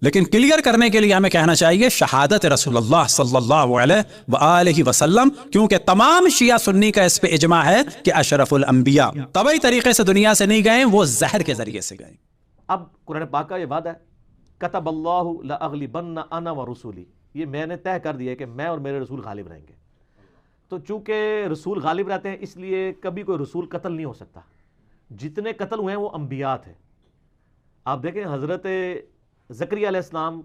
لیکن کلیئر کرنے کے لیے ہمیں کہنا چاہیے شہادت رسول اللہ صلی اللہ علیہ وآلہ وسلم، کیونکہ تمام شیعہ سنی کا اس پہ اجماع ہے کہ اشرف الانبیاء طبعی طریقے سے دنیا سے نہیں گئے، وہ زہر کے ذریعے سے گئے۔ اب قرآن پاک کا یہ وعدہ ہے، کتب اللہ لاغلبن انا ورسولی، یہ میں نے طے کر دیا ہے کہ میں اور میرے رسول غالب رہیں گے۔ تو چونکہ رسول غالب رہتے ہیں اس لیے کبھی کوئی رسول قتل نہیں ہو سکتا، جتنے قتل ہوئے ہیں وہ انبیاء تھے۔ آپ دیکھیں حضرت زکریا علیہ السلام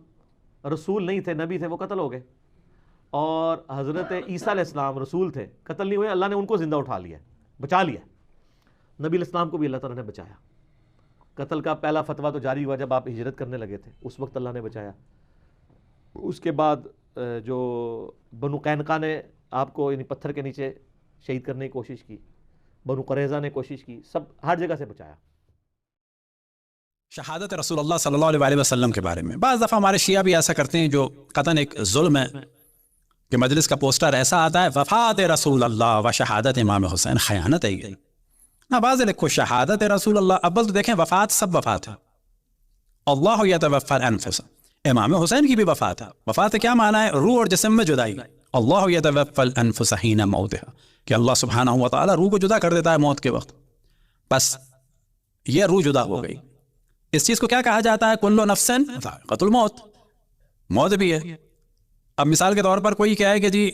رسول نہیں تھے، نبی تھے، وہ قتل ہو گئے، اور حضرت عیسیٰ علیہ السلام رسول تھے، قتل نہیں ہوئے، اللہ نے ان کو زندہ اٹھا لیا، بچا لیا۔ نبی علیہ السلام کو بھی اللہ تعالیٰ نے بچایا۔ قتل کا پہلا فتویٰ تو جاری ہوا جب آپ ہجرت کرنے لگے تھے، اس وقت اللہ نے بچایا۔ اس کے بعد جو بنو قینقاع نے آپ کو یعنی پتھر کے نیچے شہید کرنے کی کوشش کی، بنو قریظہ نے کوشش کی، سب ہر جگہ سے بچایا۔ شہادت رسول اللہ صلی اللہ علیہ وسلم کے بارے میں بعض دفعہ ہمارے شیعہ بھی ایسا کرتے ہیں، جو قطعاً ایک ظلم ہے کہ مجلس کا پوسٹر ایسا آتا ہے وفات رسول اللہ و شہادت امام حسین، خیانت ہے یہ نہ، بعض لکھو شہادت رسول اللہ، اول تو دیکھیں وفات سب وفات ہے، اللہ یتوفی الانفس، امام حسین کی بھی وفات ہے۔ وفات کیا معنی ہے؟ روح اور جسم میں جدائی۔ اللہ یتوفی الانفس حین موتها، کہ اللہ سبحانہ و تعالی روح کو جدا کر دیتا ہے موت کے وقت، بس یہ روح جدا ہو گئی۔ اس چیز کو کیا کہا جاتا ہے؟ کل نفس ذائقۃ الموت، موت بھی ہے۔ اب مثال کے طور پر کوئی کہے کہ جی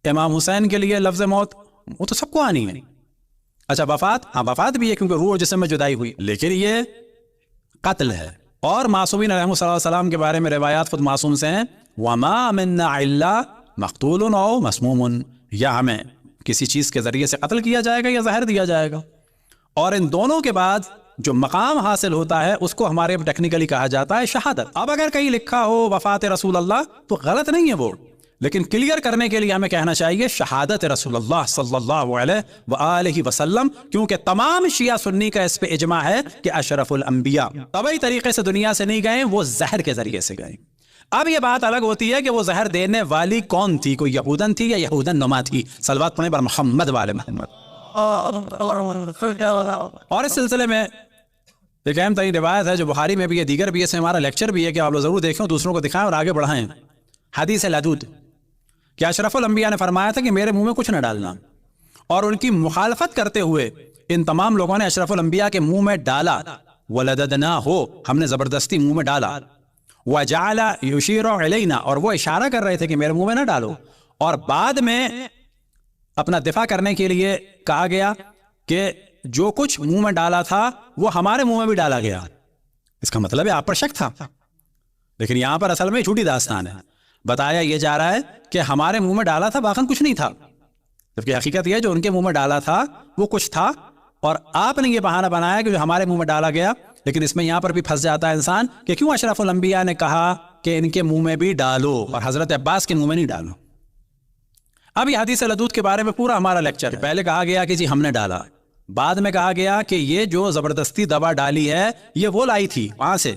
امام حسین کے لیے لفظ موت، وہ تو سب کو آنی ہے۔ اچھا وفات، ہاں وفات بھی ہے کیونکہ روح اور جسم میں جدائی ہوئی، لیکن یہ قتل ہے۔ اور معصومین علیہ السلام کے بارے میں روایات خود معصوم سے ہیں، وَمَا مِنَّا إِلَّا مَقْتُولٌ أَوْ مَسْمُومٌ، یا ہمیں کسی چیز کے ذریعے سے قتل کیا جائے گا یا زہر دیا جائے گا۔ اور ان دونوں کے بعد جو مقام حاصل ہوتا ہے اس کو ہمارے ٹیکنیکلی کہا جاتا ہے شہادت۔ اب اگر کہیں لکھا ہو وفات رسول اللہ تو غلط نہیں ہے وہ، لیکن کلیئر کرنے کے لیے ہمیں کہنا چاہیے شہادت رسول اللہ صلی اللہ علیہ وآلہ وسلم، کیونکہ تمام شیعہ سنی کا اس پہ اجماع ہے کہ اشرف الانبیاء طبعی طریقے سے دنیا سے نہیں گئے، وہ زہر کے ذریعے سے گئے۔ اب یہ بات الگ ہوتی ہے کہ وہ زہر دینے والی کون تھی، کوئی یہودن تھی یا یہودن نما تھی؟ صلوات پڑھیں بر محمد والے محمد۔ اور اس سلسلے میں ایک اہم ترین روایت ہے جو بخاری میں بھی ہے، دیگر بھی ہے، اس میں ہمارا لیکچر بھی ہے کہ آپ لوگ ضرور دیکھیں، دوسروں کو دکھائیں اور آگے بڑھائیں۔ حدیث لدود کہ اشرف الانبیاء نے فرمایا تھا کہ میرے منہ میں کچھ نہ ڈالنا، اور ان کی مخالفت کرتے ہوئے ان تمام لوگوں نے اشرف الانبیاء کے منہ میں ڈالا، وَلَدَدْنَاهُ، ہم نے زبردستی منہ میں ڈالا، وَجَعَلَ يُشِيرُ عَلَيْنَا، اور وہ اشارہ کر رہے تھے کہ میرے منہ میں نہ ڈالو، اور بعد میں اپنا دفاع کرنے کے لیے کہا گیا کہ جو کچھ منہ میں ڈالا تھا وہ ہمارے منہ میں بھی ڈالا گیا۔ اس کا مطلب ہے آپ پر شک تھا، لیکن یہاں پر اصل میں جھوٹی داستان ہے۔ بتایا یہ جا رہا ہے کہ ہمارے منہ میں ڈالا تھا، باقی کچھ نہیں تھا، جبکہ حقیقت یہ جو ان کے منہ میں ڈالا تھا وہ کچھ تھا، اور آپ نے یہ بہانہ بنایا کہ جو ہمارے منہ میں ڈالا گیا۔ لیکن اس میں یہاں پر بھی پھنس جاتا ہے انسان کہ کیوں اشرف الانبیاء نے کہا کہ ان کے منہ میں بھی ڈالو اور حضرت عباس کے منہ میں نہیں ڈالو؟ اب یہ حدیث لدود کے بارے میں پورا ہمارا لیکچر ہے۔ پہلے کہا گیا کہ جی ہم نے ڈالا، بعد میں کہا گیا کہ یہ جو زبردستی دوا ڈالی ہے یہ وہ لائی تھی وہاں سے،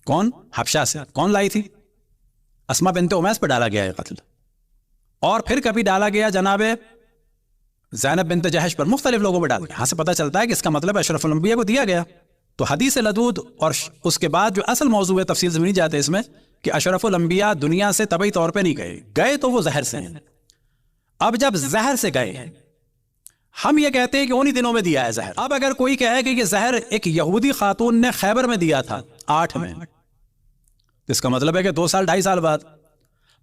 کون؟ حبشہ سے۔ کون لائی تھی؟ اسما بنت امیس پہ ڈالا گیا ہے قتل، اور پھر کبھی ڈالا گیا جناب زینب بنت جہش پر، مختلف لوگوں پہ ڈالا گیا۔ یہاں سے پتہ چلتا ہے کہ اس کا مطلب اشرف الانبیاء کو دیا گیا۔ تو حدیث لدود اور اس کے بعد جو اصل موضوع ہے، تفصیل سے نہیں جاتے اس میں، کہ اشرف الانبیاء دنیا سے طبعی طور پہ نہیں گئے تو وہ زہر سے ہیں۔ اب جب زہر سے گئے، ہم یہ کہتے ہیں کہ انہی دنوں میں دیا ہے زہر۔ اب اگر کوئی کہے کہ یہ زہر ایک یہودی خاتون نے خیبر میں دیا تھا 8 میں، تو اس کا مطلب ہے کہ 2 سال 2.5 سال بعد،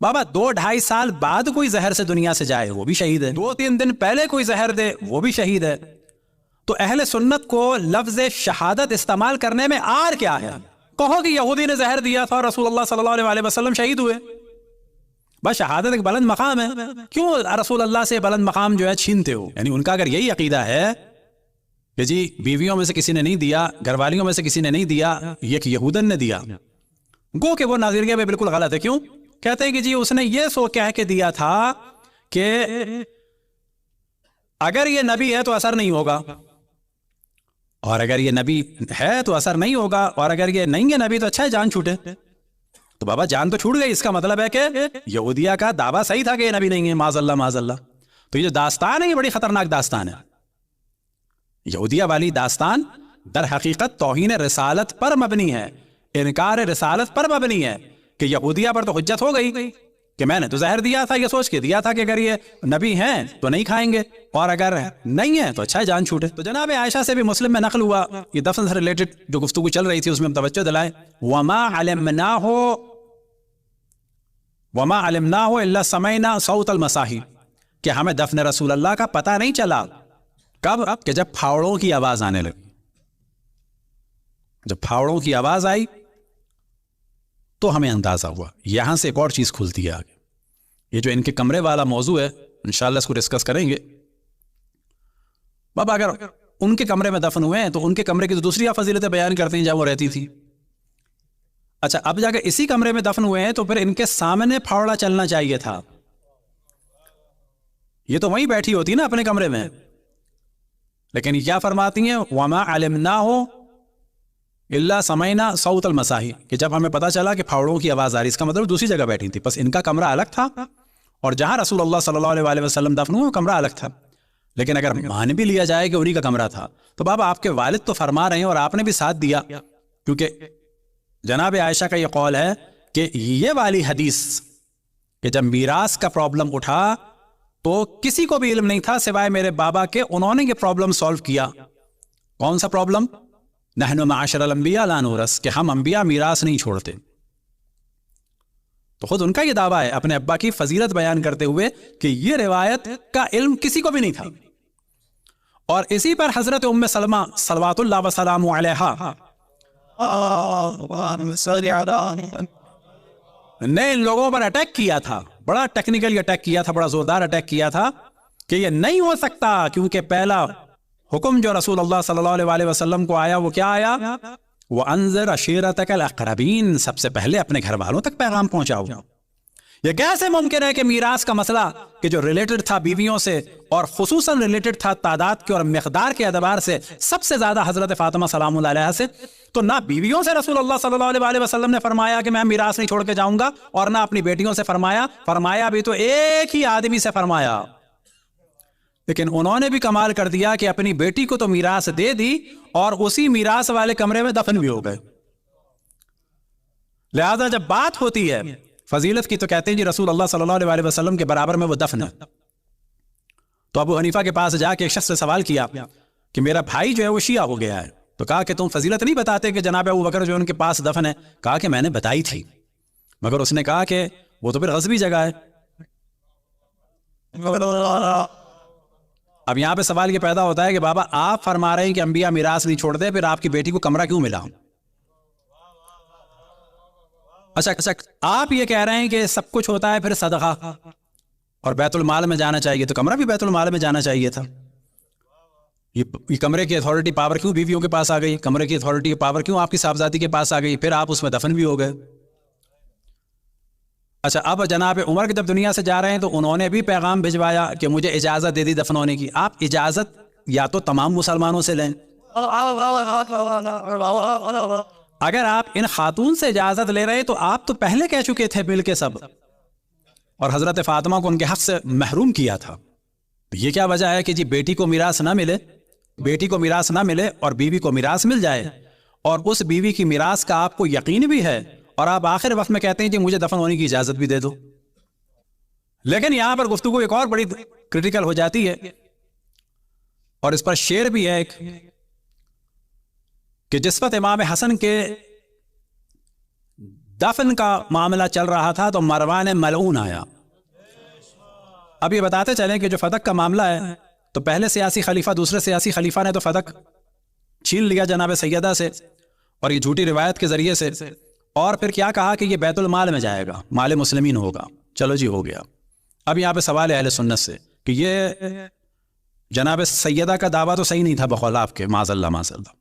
بابا 2-2.5 سال بعد کوئی زہر سے دنیا سے جائے وہ بھی شہید ہے، 2-3 دن پہلے کوئی زہر دے وہ بھی شہید ہے۔ تو اہل سنت کو لفظ شہادت استعمال کرنے میں آر کیا ہے؟ کہو کہ یہودی نے زہر دیا تھا اور رسول اللہ صلی اللہ علیہ وسلم شہید ہوئے، بس شہادت ایک بلند مقام ہے، کیوں رسول اللہ سے بلند مقام جو ہے چھینتے ہو؟ یعنی ان کا اگر یہی عقیدہ ہے کہ جی بیویوں میں سے کسی نے نہیں دیا، گھر والیوں میں سے کسی نے نہیں دیا، یہ کہ یہودن نے دیا، گو کہ وہ نظریہ میں بالکل غلط ہے۔ کیوں؟ کہتے ہیں کہ جی اس نے یہ سو کہہ کے دیا تھا کہ اگر یہ نبی ہے تو اثر نہیں ہوگا، اور اگر یہ نبی ہے تو اثر نہیں ہوگا، اور اگر یہ نہیں ہے نبی تو اچھا ہے جان چھوٹے۔ تو بابا جان تو چھوٹ گئی، اس کا مطلب ہے کہ یہودیہ کا دعویٰ صحیح تھا کہ یہ نبی نہیں ہے، معاذ اللہ معاذ اللہ۔ تو یہ جو داستان ہے یہ بڑی خطرناک داستان ہے۔ یہودیہ والی داستان در حقیقت توہین رسالت پر مبنی ہے، انکار رسالت پر مبنی ہے کہ یہودیہ پر تو حجت ہو گئی کہ میں نے تو زہر دیا تھا، یہ سوچ کے دیا تھا کہ اگر یہ نبی ہیں تو نہیں کھائیں گے، اور اگر نہیں ہیں تو اچھا ہے جان چھوٹے۔ تو جناب عائشہ سے بھی مسلم میں نقل ہوا، یہ دفن سے ریلیٹڈ جو گفتگو چل رہی تھی اس میں ہم توجہ دلائیں، وما علمناہ الا سمعنا صوت المصاحی، کہ ہمیں دفن رسول اللہ کا پتہ نہیں چلا کب، کہ جب پھاوڑوں کی آواز آنے لگی۔ جب پھاوڑوں کی آواز آئی تو ہمیں اندازہ ہوا۔ یہاں سے ایک اور چیز کھلتی ہے آگے، یہ جو ان کے کمرے والا موضوع ہے انشاءاللہ اس کو ڈسکس کریں گے۔ بابا اگر ان کے کمرے میں دفن ہوئے ہیں تو ان کے کمرے کی تو دوسری آپ فضیلتیں بیان کرتے ہیں جہاں وہ رہتی تھی۔ اچھا اب جا کے اسی کمرے میں دفن ہوئے ہیں تو پھر ان کے سامنے پھاوڑا چلنا چاہیے تھا، یہ تو وہیں بیٹھی ہوتی نا اپنے کمرے میں، لیکن یہ کیا فرماتی ہیں، وما علمناہ الا سمعنا صوت المصاحی، کہ جب ہمیں پتا چلا کہ پھاوڑوں کی آواز آ رہی، اس کا مطلب دوسری جگہ بیٹھی تھی، بس ان کا کمرہ الگ تھا اور جہاں رسول اللہ صلی اللہ علیہ وسلم دفن ہوئے وہ کمرہ الگ تھا۔ لیکن اگر مان بھی لیا جائے کہ انہی کا کمرہ تھا تو بابا آپ کے والد تو فرما رہے ہیں اور آپ نے بھی ساتھ دیا، کیونکہ جناب عائشہ کا یہ قول ہے کہ یہ والی حدیث کہ جب میراث کا پرابلم اٹھا تو کسی کو بھی علم نہیں تھا سوائے میرے بابا کے، انہوں نے یہ پرابلم سالو کیا۔ کون سا پرابلم؟ نحن معاشر الانبیاء لا نورث، کہ ہم انبیاء میراث نہیں چھوڑتے۔ تو خود ان کا یہ دعویٰ ہے اپنے ابا کی فضیلت بیان کرتے ہوئے کہ یہ روایت کا علم کسی کو بھی نہیں تھا، اور اسی پر حضرت ام سلمہ صلوات اللہ وسلام علیہا نے ان لوگوں پر اٹیک کیا تھا، بڑا ٹیکنیکل اٹیک کیا تھا، بڑا زوردار اٹیک کیا تھا کہ یہ نہیں ہو سکتا، کیونکہ پہلا حکم جو رسول اللہ صلی اللہ علیہ وسلم کو آیا وہ کیا آیا، وَأَنذِرْ عَشِيرَتَكَ الْأَقْرَبِينَ، سب سے پہلے اپنے گھر والوں تک پیغام پہنچاؤ۔ یہ کیسے ممکن ہے کہ میراث کا مسئلہ کہ جو ریلیٹڈ تھا بیویوں سے اور خصوصاً ریلیٹڈ تھا تعداد کے اور مقدار کے اعتبار سے سب سے زیادہ حضرت فاطمہ سلام اللہ علیہا سے، تو نہ بیویوں سے رسول اللہ صلی اللہ علیہ وسلم نے فرمایا کہ میں میراث نہیں چھوڑ کے جاؤں گا، اور نہ اپنی بیٹیوں سے فرمایا بھی تو ایک ہی آدمی سے فرمایا، لیکن انہوں نے بھی کمال کر دیا کہ اپنی بیٹی کو تو میراث دے دی اور اسی میراث والے کمرے میں دفن بھی ہو گئے۔ لہذا جب بات ہوتی ہے فضیلت کی تو کہتے ہیں جی رسول اللہ صلی اللہ علیہ وسلم کے برابر میں وہ دفن ہے۔ تو ابو حنیفہ کے پاس جا کے ایک شخص سے سوال کیا کہ میرا بھائی جو ہے وہ شیعہ ہو گیا ہے، تو کہا کہ تم فضیلت نہیں بتاتے کہ جناب ابو بکر جو ان کے پاس دفن ہے؟ کہا کہ میں نے بتائی تھی، مگر اس نے کہا کہ وہ تو پھر غصبی جگہ ہے۔ اب یہاں پہ سوال یہ پیدا ہوتا ہے کہ بابا آپ فرما رہے ہیں کہ انبیاء میراث نہیں چھوڑتے، پھر آپ کی بیٹی کو کمرہ کیوں ملا؟ اچھا آپ یہ کہہ رہے ہیں کہ سب کچھ ہوتا ہے پھر صدقہ اور بیت المال میں جانا چاہیے، تو کمرہ بھی بیت المال میں جانا چاہیے تھا۔ یہ کمرے کی اتھارٹی پاور کیوں بیویوں کے پاس آ گئی؟ کمرے کی اتھارٹی پاور کیوں آپ کی صاحبزادی کے پاس آ گئی؟ پھر آپ اس میں دفن بھی ہو گئے۔ اچھا اب جناب عمر کے جب دنیا سے جا رہے ہیں تو انہوں نے بھی پیغام بھجوایا کہ مجھے اجازت دے دی دفن ہونے کی۔ آپ اجازت یا تو تمام مسلمانوں سے لیں، اگر آپ ان خاتون سے اجازت لے رہے تو آپ تو پہلے کہہ چکے تھے مل کے سب، اور حضرت فاطمہ کو ان کے حق سے محروم کیا تھا۔ یہ کیا وجہ ہے کہ جی بیٹی کو میراث نہ ملے، بیٹی کو میراث نہ ملے اور بیوی کو میراث مل جائے، اور اس بیوی کی میراث کا آپ کو یقین بھی ہے، اور آپ آخر وقت میں کہتے ہیں کہ مجھے دفن ہونے کی اجازت بھی دے دو۔ لیکن یہاں پر گفتگو ایک اور بڑی کریٹیکل ہو جاتی ہے، اور اس پر شعر بھی ہے ایک کہ جس وقت امام حسن کے دفن کا معاملہ چل رہا تھا تو مروان ملعون آیا۔ اب یہ بتاتے چلیں کہ جو فتق کا معاملہ ہے تو پہلے سیاسی خلیفہ دوسرے سیاسی خلیفہ نے تو فتق چھین لیا جناب سیدہ سے، اور یہ جھوٹی روایت کے ذریعے سے، اور پھر کیا کہا کہ یہ بیت المال میں جائے گا، مال مسلمین ہوگا۔ چلو جی ہو گیا۔ اب یہاں پہ سوال ہے اہل سنت سے کہ یہ جناب سیدہ کا دعویٰ تو صحیح نہیں تھا بقول آپ کے، معاذ اللہ معاذ اللہ۔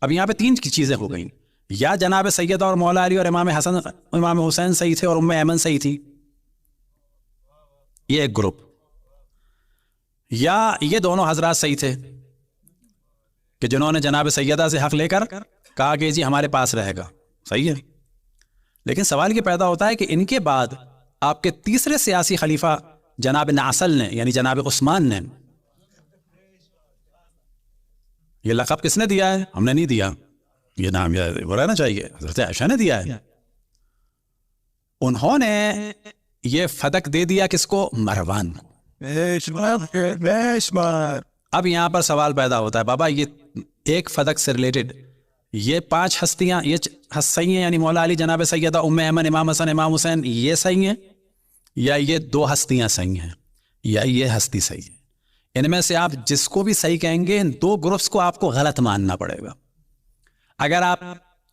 اب یہاں پہ تین چیزیں ہو گئیں، یا جناب سیدہ اور مولا علی اور امام حسن امام حسین صحیح تھے اور ام ایمن صحیح تھی، یہ ایک گروپ، یا یہ دونوں حضرات صحیح تھے کہ جنہوں نے جناب سیدہ سے حق لے کر کہا کہ جی ہمارے پاس رہے گا، صحیح ہے۔ لیکن سوال یہ پیدا ہوتا ہے کہ ان کے بعد آپ کے تیسرے سیاسی خلیفہ جناب ناصل نے یعنی جناب عثمان نے، یہ لقب کس نے دیا ہے؟ ہم نے نہیں دیا، یہ نام یہ رہنا چاہیے، حضرت عائشہ نے دیا ہے. انہوں نے یہ فدق دے دیا کس کو؟ مروان. اب یہاں پر سوال پیدا ہوتا ہے، بابا یہ ایک فدق سے ریلیٹڈ یہ 5 ہستیاں یہ صحیح ہیں، یعنی مولا علی، جناب سیدہ ام ایمن، امام حسن، امام حسین، یہ صحیح ہیں، یا یہ 2 ہستیاں صحیح ہیں، یا یہ ہستی صحیح ہے؟ ان میں سے آپ جس کو بھی صحیح کہیں گے، ان 2 گروپس کو آپ کو غلط ماننا پڑے گا. اگر آپ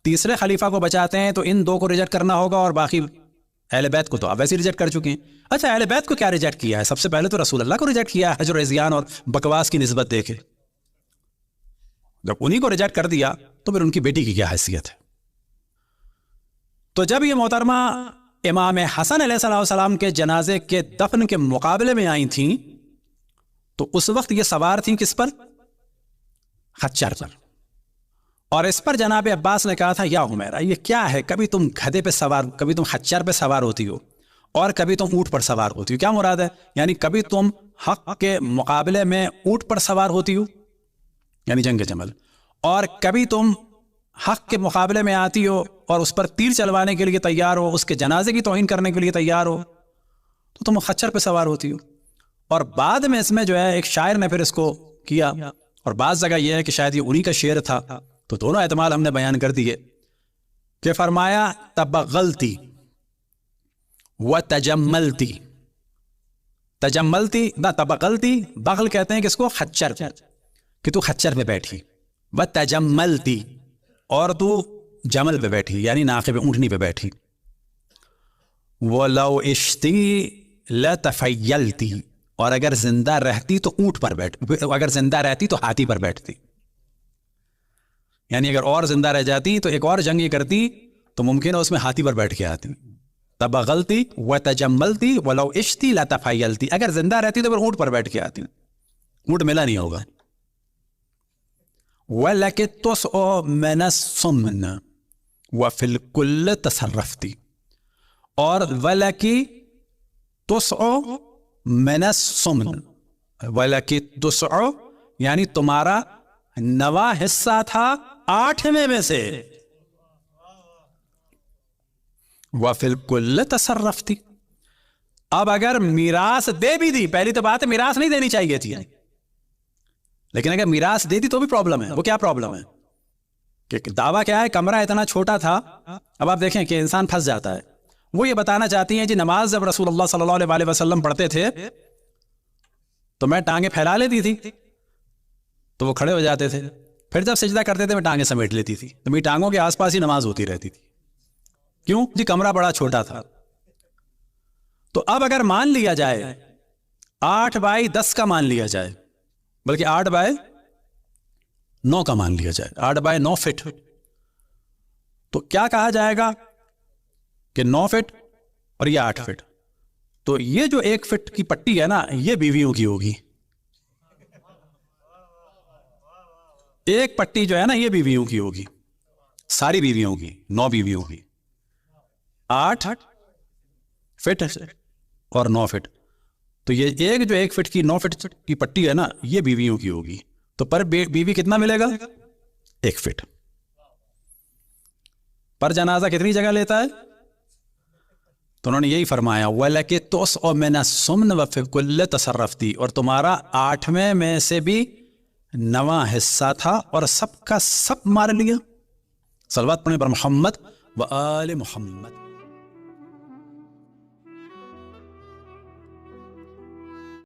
تیسرے خلیفہ کو بچاتے ہیں تو ان 2 کو ریجیکٹ کرنا ہوگا، اور باقی اہل بیت کو تو آپ ویسے ریجیکٹ کر چکے ہیں. اچھا، اہل بیت کو کیا ریجیکٹ کیا ہے؟ سب سے پہلے تو رسول اللہ کو ریجیکٹ کیا ہے، حجر و عصیان اور بکواس کی نسبت دے کے. جب انہی کو ریجیکٹ کر دیا تو پھر ان کی بیٹی کی کیا حیثیت ہے؟ تو جب یہ محترمہ امام حسن علیہ السلام کے جنازے کے دفن کے مقابلے میں آئی تھیں تو اس وقت یہ سوار تھیں کس پر؟ خچر پر. اور اس پر جناب عباس نے کہا تھا، یا حمیرہ یہ کیا ہے، کبھی تم گدھے پہ سوار، کبھی تم خچر پہ سوار ہوتی ہو، اور کبھی تم اونٹ پر سوار ہوتی ہو. کیا مراد ہے؟ یعنی کبھی تم حق کے مقابلے میں اونٹ پر سوار ہوتی ہو، یعنی جنگ جمل، اور کبھی تم حق کے مقابلے میں آتی ہو اور اس پر تیر چلوانے کے لیے تیار ہو، اس کے جنازے کی توہین کرنے کے لیے تیار ہو، تو تم خچر پہ سوار ہوتی ہو. اور بعد میں اس میں جو ہے ایک شاعر نے پھر اس کو کیا، اور بعض جگہ یہ ہے کہ شاید یہ انہی کا شعر تھا، تو دونوں احتمال ہم نے بیان کر دیے کہ فرمایا تبغلتی و تجملتی. تجملتی نہ تبغلتی، بغل کہتے ہیں کس کو؟ خچر، کہ تو خچر پہ بیٹھی. و تجملتی، اور تو جمل پہ بیٹھی، یعنی ناقے پہ، اونٹنی پہ بیٹھی. وَلَوْ عِشْتِي لَتَفَيَّلْتِي، اور اگر زندہ رہتی تو اونٹ پر بیٹھ، اگر زندہ رہتی تو ہاتھی پر بیٹھتی. یعنی اگر اور زندہ رہ جاتی تو ایک اور جنگ یہ کرتی تو ممکن ہے اس میں ہاتھی پر بیٹھ کے آتی. تبغلتی و تجملتی ولو عشتی لتفیلتی، اگر زندہ رہتی تو پھر اونٹ پر بیٹھ کے آتی، اونٹ ملا نہیں ہوگا. وَلَكِ تُسْعُ مِنَ السُّمْنِ وَفِي الْكُلِّ تَصَرَّفْتِ، اور وَلَكِ تُسْعُ مِنَ السُّمْنِ، وَلَكِ تُسْعُ یعنی تمہارا 9واں حصہ تھا 8ویں میں سے. وَفِي الْكُلِّ تَصَرَّفْتِ، اب اگر میراث دے بھی دی، پہلی تو بات ہے میراث نہیں دینی چاہیے تھی، لیکن اگر میراث دے دی تو بھی پرابلم ہے. وہ کیا پرابلم ہے؟ کہ دعویٰ کیا ہے؟ کمرہ اتنا چھوٹا تھا. اب آپ دیکھیں کہ انسان پھنس جاتا ہے. وہ یہ بتانا چاہتی ہیں جی نماز جب رسول اللہ صلی اللہ علیہ وسلم پڑھتے تھے تو میں ٹانگیں پھیلا لیتی تھی تو وہ کھڑے ہو جاتے تھے، پھر جب سجدہ کرتے تھے میں ٹانگیں سمیٹ لیتی تھی، تو میری ٹانگوں کے آس پاس ہی نماز ہوتی رہتی تھی. کیوں جی؟ کمرہ بڑا چھوٹا تھا. تو اب اگر مان لیا جائے 8/10 کا مان لیا جائے، بلکہ 8/9 کا مان لیا جائے، 8/9 فٹ، تو کیا کہا جائے گا کہ 9 فٹ اور یہ 8 فٹ. تو یہ جو 1 فٹ کی پٹی ہے نا، یہ بیویوں کی ہوگی. ایک پٹی جو ہے نا یہ بیویوں کی ہوگی، ساری بیویوں کی، 9 بیویوں کی. 8 فٹ اور 9 فٹ، تو یہ ایک جو 1 فٹ کی 9 فٹ کی پٹی ہے نا، یہ بیویوں کی ہوگی. تو پر بیوی کتنا ملے گا؟ 1 فٹ. پر جنازہ کتنی جگہ لیتا ہے؟ تو انہوں نے یہی فرمایا وَلَكِ تُسْعُ مِنَ السُّمْنِ وَفِي الْكُلِّ تَصَرَّفْتِ، اور تمہارا 8ویں میں سے بھی 9واں حصہ تھا اور سب کا سب مار لیا. صلوات پڑھیں پر محمد و آل محمد.